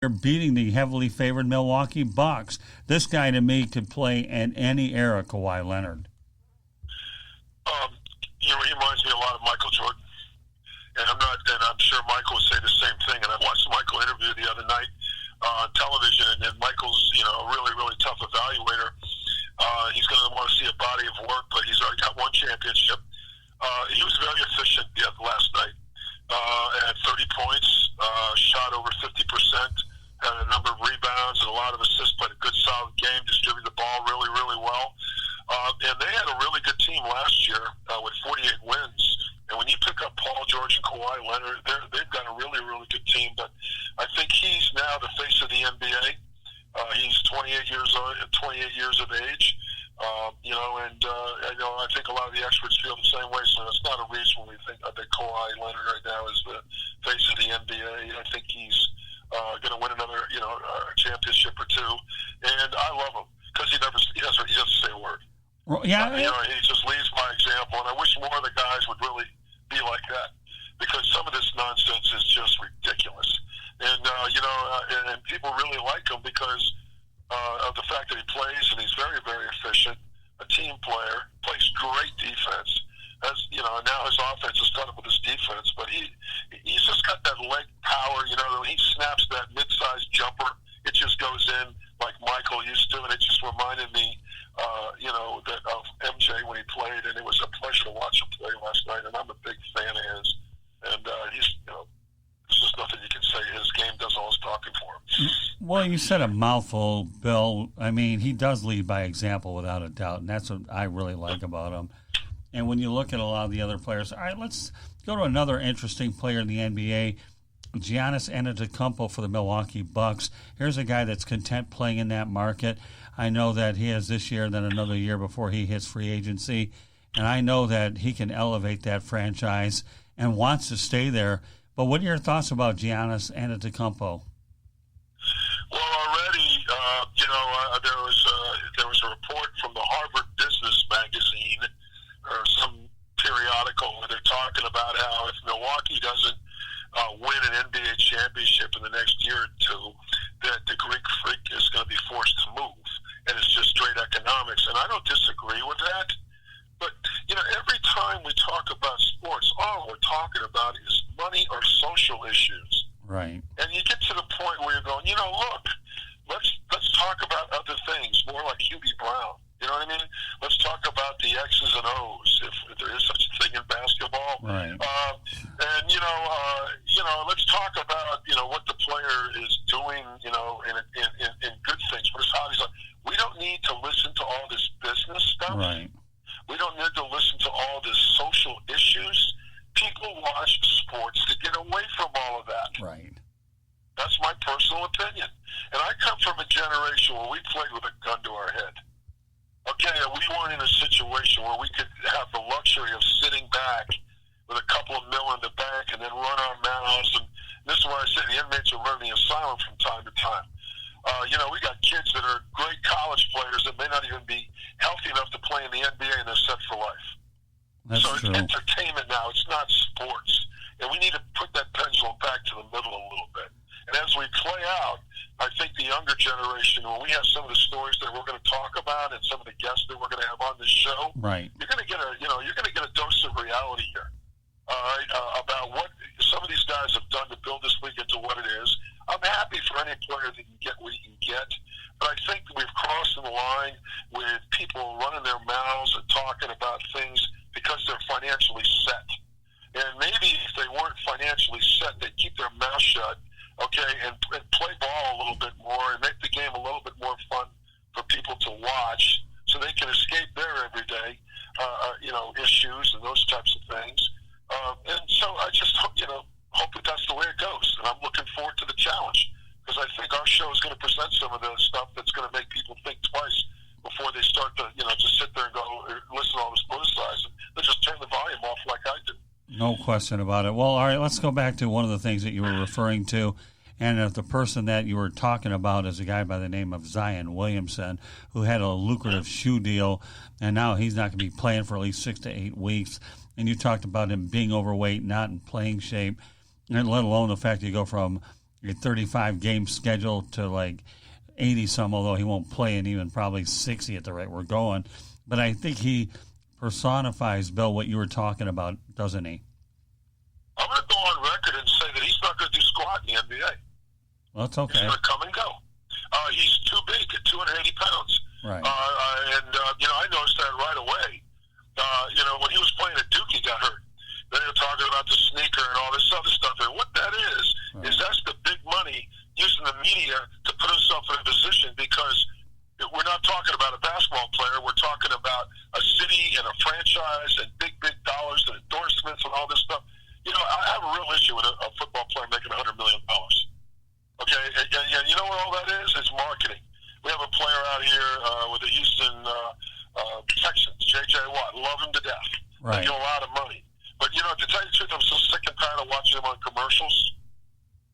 They're beating the heavily favored Milwaukee Bucks. This guy, to me, could play in any era, Kawhi Leonard. He reminds me a lot of Michael Jordan. And I'm sure Michael would say the same thing. And I watched Michael interview the other night on television, and Michael's, a really, really tough evaluator. He's going to want to see a body of work, but he's already got one championship. He was very efficient last night. Had 30 points, shot over 50%, had a number of rebounds and a lot of assists, played a good solid game, distributed the ball really, really well. And they had a really good team last year with 48 wins. And when you pick up Paul George and Kawhi Leonard, they've got a really, really good team. But I think he's now the face of the NBA. He's 28 years of age. I think a lot of the experts feel the same way. So it's not a reason when we think that Kawhi Leonard right now is the face of the NBA. I think he's going to win another, championship or two. And I love him because he doesn't say a word. Well, yeah, he just leads by example, and I wish more of the guys would really be like that, because some of this nonsense is just ridiculous. And and people really like him because of the fact that he plays, and he's very, very efficient, a team player, plays great defense. Now his offense is cut up with his defense, but he's just got that leg power. When he snaps that mid-sized jumper, it just goes in like Michael used to, and it just reminded me that of MJ when he played, and it was a pleasure to watch him play last night, and I'm a big fan of his. And he's, there's just nothing you can say. His game does all his talking for him. Well, you said a mouthful, Bill. I mean, he does lead by example without a doubt, and that's what I really like about him. And when you look at a lot of the other players, all right, let's go to another interesting player in the NBA, Giannis Antetokounmpo for the Milwaukee Bucks. Here's a guy that's content playing in that market. I know that he has this year, then another year before he hits free agency, and I know that he can elevate that franchise and wants to stay there. But what are your thoughts about Giannis Antetokounmpo? Well, already, there was a report from the Harvard Business Magazine or some periodical where they're talking about how if Milwaukee doesn't win an NBA championship in the next year or two, that the Greek Freak is going to be forced to move, and it's just straight economics. And I don't disagree with that. But every time we talk about sports, all we're talking about is money or social issues. Right. And you get to the point where you're going, look, let's talk about other things, more like Hubie Brown. You know what I mean? Let's talk about the X's and O's, if there is such a thing in basketball. Right. Let's talk about what the player is doing, in good things. But we don't need to listen to all this business stuff. Right. We don't need to listen to all this social issues. People watch sports to get away from all of that. Right. That's my personal opinion. And I come from a generation where we played with a gun to our head. Okay, we weren't in a situation where we could have the luxury of sitting back with a couple of mil in the bank and then run our mouths. And this is why I say the inmates are running the asylum from time to time. We got kids that are great college players that may not even be healthy enough to play in the NBA, and they're set for life. That's so true. It's entertainment now. It's not sports. And we need to put that pendulum back to the middle a little bit. And as we play out, I think the younger generation, when we have some of the stories that we're going to talk about and some of the guests that we're going to have on this show, right, you're going to get a dose of reality here. About what some of these guys have done to build this league into what it is. I'm happy for any player that can get what he can get, but I think we've crossed the line with people running their mouths and talking about things because they're financially set. And maybe if they weren't financially set, they'd keep their mouth shut, okay, and play ball a little bit more and make the game a little bit more fun for people to watch so they can escape their everyday, issues and those types of things. And so I just hope that that's the way it goes. And I'm looking forward to the challenge because I think our show is going to present some of the stuff that's going to make people think twice before they start to, just sit there and go, listen to all this politicized. They just turn the volume off like I did. No question about it. Well, all right, let's go back to one of the things that you were referring to. And if the person that you were talking about is a guy by the name of Zion Williamson, who had a lucrative shoe deal, and now he's not going to be playing for at least 6 to 8 weeks. And you talked about him being overweight, not in playing shape, and let alone the fact that you go from a 35 game schedule to like 80 some, although he won't play in even probably 60 at the rate we're going. But I think he personifies, Bill, what you were talking about, doesn't he? I'm going to go on record and say that he's not going to do squat in the NBA. Well, that's okay. He's going to come and go. He's too big at 280 pounds. Right. I noticed that right away. When he was playing at Duke, he got hurt. Then they were talking about the sneaker and all this other stuff. And what that is that's the big money using the media to put himself in a position, because we're not talking about a basketball player. We're talking about a city and a franchise and big dollars and endorsements and all this stuff. I have a real issue with a football player making $100 million. Okay, and you know what all that is? It's marketing. We have a player out here with the Houston Texans, J.J. Watt. Love him to death. Right. Making a lot of money. But, to tell you the truth, I'm so sick and tired of watching him on commercials.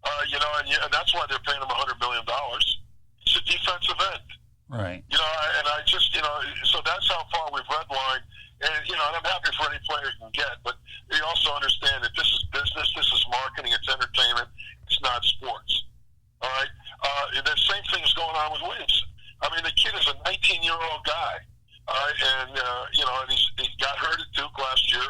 And that's why they're paying him $100 million. It's a defensive end. Right. And I just, so that's how far we've redlined. And, and I'm happy for any player you can get. But you also understand that this is business, this is marketing, it's entertainment, it's not sports. All right? The same thing is going on with Williamson. I mean, the kid is a 19-year-old guy. All right? And, he got hurt at Duke last year.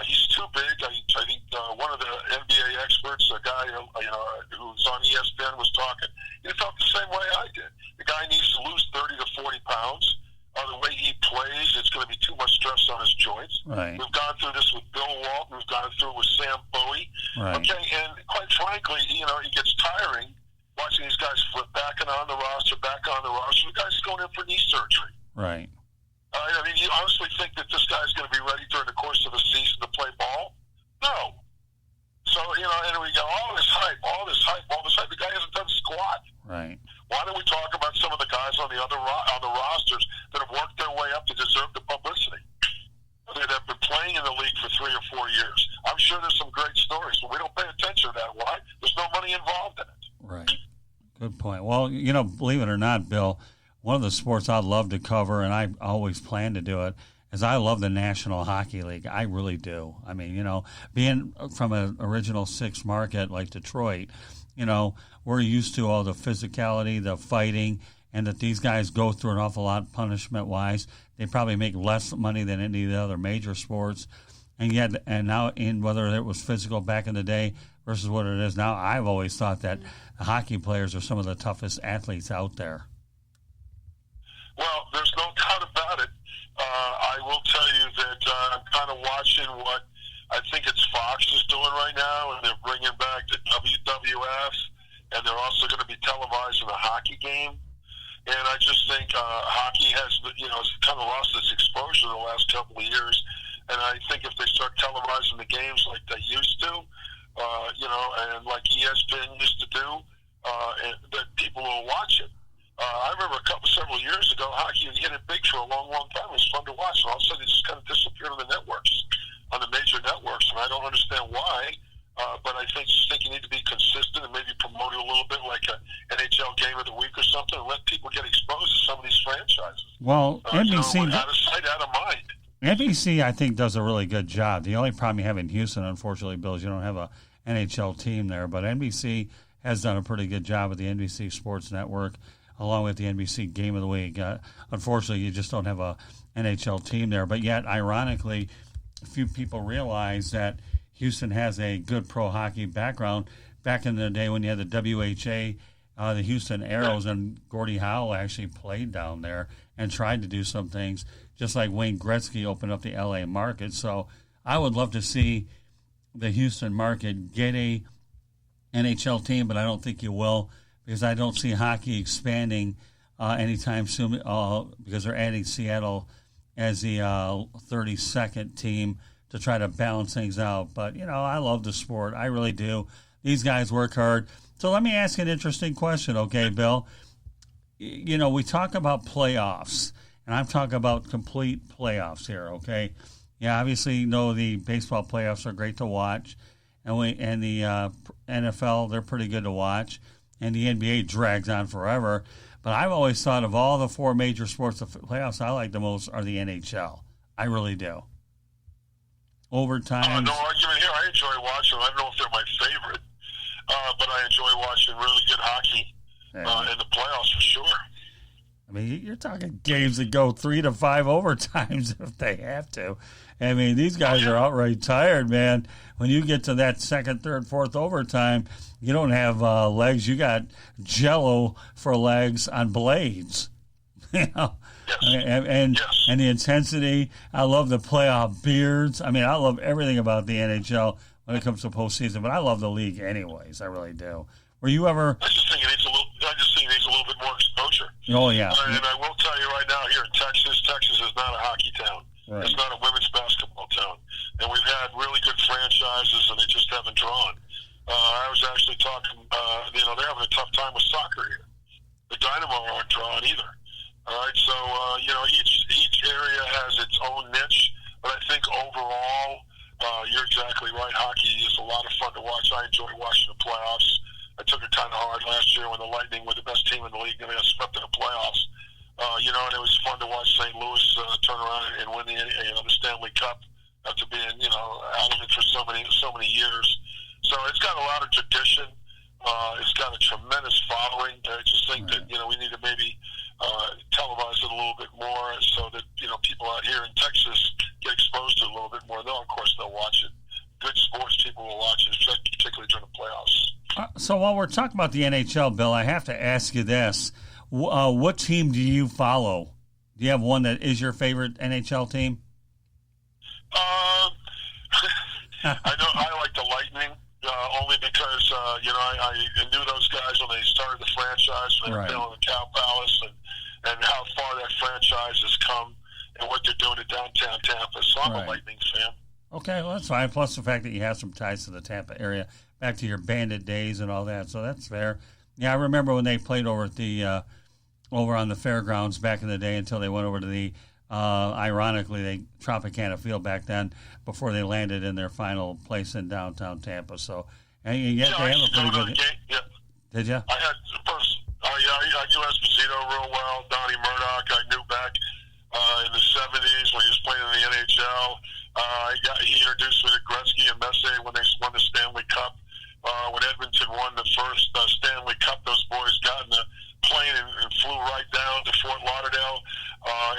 He's too big. I think one of the NBA experts, a guy who's on ESPN, was talking. He felt the same way I did. The guy needs to lose 30 to 40 pounds. The way he plays, it's going to be too much stress on his joints. Right. We've gone through this with Bill Walton. We've gone through it with Sam Bowie. Right. Okay, and quite frankly, it gets tiring watching these guys flip back and on the roster, back on the roster. The guy's going in for knee surgery. Right. I mean, you honestly think that this guy's going to be ready during the course of a season to play ball? No. So, and we got all this hype. The guy hasn't done squat. Right. Why don't we talk about some of the guys on the other on the rosters that have worked their way up to deserve the publicity? That have been playing in the league for 3 or 4 years. I'm sure there's some great stories, but we don't pay attention to that. Why? There's no money involved in it. Right. Good point. Well, believe it or not, Bill, one of the sports I'd love to cover, and I always plan to do it, is I love the National Hockey League. I really do. I mean, being from an original six market like Detroit, we're used to all the physicality, the fighting, and that these guys go through an awful lot punishment-wise. They probably make less money than any of the other major sports. And now whether it was physical back in the day versus what it is now, I've always thought that the hockey players are some of the toughest athletes out there. Well, there's no doubt about it. I will tell you that I'm kind of watching what I think it's Fox is doing right now, and they're bringing back the WWF, and they're also going to be televising a hockey game. And I just think hockey has, kind of lost its exposure the last couple of years. And I think if they start televising the games like they used to, and like ESPN used to do, and that people will watch it. I remember several years ago, hockey hit it big for a long time. It was fun to watch. And all of a sudden, it just kind of disappeared on the networks, on the major networks. And I don't understand why. But I think you need to be consistent and maybe promote it a little bit, like an NHL game of the week or something, and let people get exposed to some of these franchises. Well, NBC, out of sight, out of mind. NBC, I think, does a really good job. The only problem you have in Houston, unfortunately, Bill, is you don't have a NHL team there. But NBC has done a pretty good job with the NBC Sports Network, along with the NBC Game of the Week. Unfortunately, you just don't have a NHL team there. But yet, ironically, few people realize that Houston has a good pro hockey background. Back in the day when you had the WHA, the Houston Aeros, and Gordie Howe actually played down there and tried to do some things, just like Wayne Gretzky opened up the L.A. market. So I would love to see the Houston market get a NHL team, but I don't think you will, because I don't see hockey expanding anytime soon, because they're adding Seattle as the 32nd team to try to balance things out. But, I love the sport. I really do. These guys work hard. So let me ask you an interesting question, okay, Bill? We talk about playoffs, and I'm talking about complete playoffs here, okay? Yeah, obviously, the baseball playoffs are great to watch, and the NFL, they're pretty good to watch, and the NBA drags on forever. But I've always thought of all the four major sports, the playoffs I like the most are the NHL. I really do. Overtime. No argument here. I enjoy watching them. I don't know if they're my favorite. but I enjoy watching really good hockey in the playoffs for sure. I mean, you're talking games that go 3 to 5 overtimes if they have to. I mean, these guys are outright tired, man. When you get to that second, third, fourth overtime, you don't have legs. You got Jello for legs on blades. You know, and the intensity. I love the playoff beards. I mean, I love everything about the NHL when it comes to postseason. But I love the league, anyways. I really do. Were you ever? I just think it needs a little bit more exposure. Oh yeah. And I will tell you right now, here in Texas is not a hockey town. Right. It's not a women's basketball town, and we've had really good franchises, and they just haven't drawn. I was actually talking. They're having a tough time with soccer here. The Dynamo aren't drawing either. All right, so each area has its own niche, but I think overall, you're exactly right. Hockey is a lot of fun to watch. I enjoy watching the playoffs. I took it kind of hard last year when the Lightning were the best team in the league and they got swept in the playoffs. And it was fun to watch St. Louis turn around and win the Stanley Cup after being out of it for so many years. So it's got a lot of tradition. It's got a tremendous following. I just think that we need to maybe televise it a little bit more so that people out here in Texas get exposed to it a little bit more. Of course they'll watch it. Good sports people will watch it, particularly during the playoffs. So while we're talking about the NHL, Bill, I have to ask you this. What team do you follow? Do you have one that is your favorite NHL team? I know I like the Lightning only because I knew those guys when they started the franchise. They were building the Cow Palace and how far that franchise has come and what they're doing at downtown Tampa. So I'm a Lightning fan. Okay, well, that's fine. Plus the fact that you have some ties to the Tampa area, back to your Bandit days and all that, so that's fair. Yeah, I remember when they played over at the over on the fairgrounds back in the day until they went over to the ironically, the Tropicana Field back then before they landed in their final place in downtown Tampa. So, and yet they have a pretty good. Did you? I knew Esposito real well. Donnie Murdoch, I knew back in the '70s when he was playing in the NHL. He introduced me to Gretzky and Messier when they won the Stanley Cup. When Edmonton won the first Stanley Cup, those boys got in the plane and flew right down to Fort Lauderdale.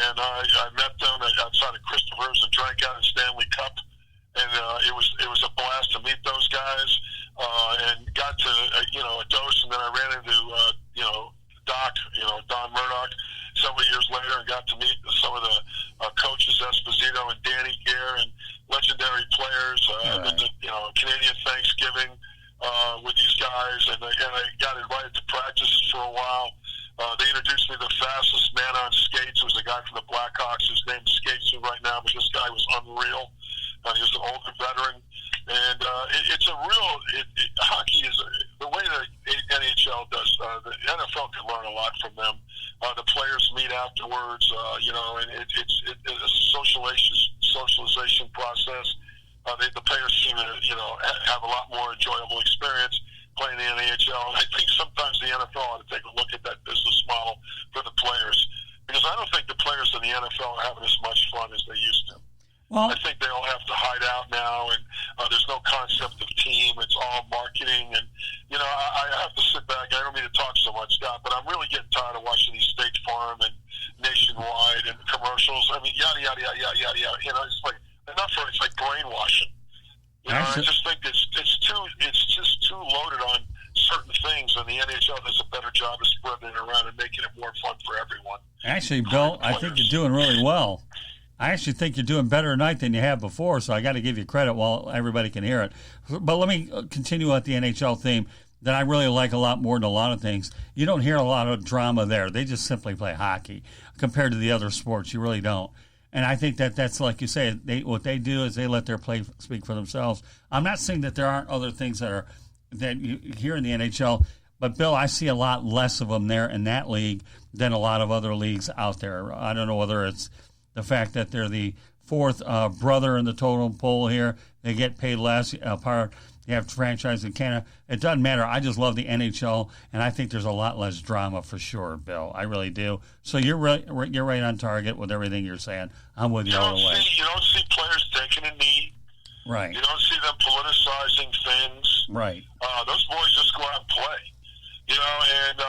And I met them outside of Christopher's and drank out of the Stanley Cup. And it was a blast to meet those guys. And got to a dose, and then I ran into Don Murdoch several years later, and got to meet some of the coaches, Esposito and Danny Gare, and legendary players. Been to Canadian Thanksgiving with these guys, and I got invited to practice for a while. They introduced me to the fastest man on skates. It was a guy from the Blackhawks whose name escapes me right now, but this guy was unreal. He was an older veteran, and it's a real hockey is the way the NHL does. The NFL can learn a lot from them. The players meet afterwards, and it's a socialization process. The players seem to have a lot more enjoyable experience playing the NHL, and I think sometimes the NFL ought to take a look at that business model for the players, because I don't think the players in the NFL are having as much fun as they used to. Well, I think they all have to hide out now, and there's no concept of team. It's all marketing, and I have to sit back. I don't mean to talk so much, Scott, but I'm really getting tired of watching these State Farm and Nationwide and commercials. I mean, yada yada yada yada yada. It's like enough for it's like brainwashing. I just think it's just too loaded on certain things, and the NHL does a better job of spreading it around and making it more fun for everyone. Actually, Bill, I think you're doing really well. I actually think you're doing better tonight than you have before, so I got to give you credit while everybody can hear it. But let me continue with the NHL theme that I really like a lot more than a lot of things. You don't hear a lot of drama there. They just simply play hockey compared to the other sports. You really don't. And I think that's like you say, what they do is they let their play speak for themselves. I'm not saying that there aren't other things that you hear in the NHL, but, Bill, I see a lot less of them there in that league than a lot of other leagues out there. I don't know whether it's the fact that they're the fourth brother in the totem pole here. They get paid less. You have franchise in Canada. It doesn't matter. I just love the NHL, and I think there's a lot less drama for sure, Bill. I really do. So you're right on target with everything you're saying. I'm with you all the way. You don't see players taking a knee. Right. You don't see them politicizing things. Right. Those boys just go out and play. You know, and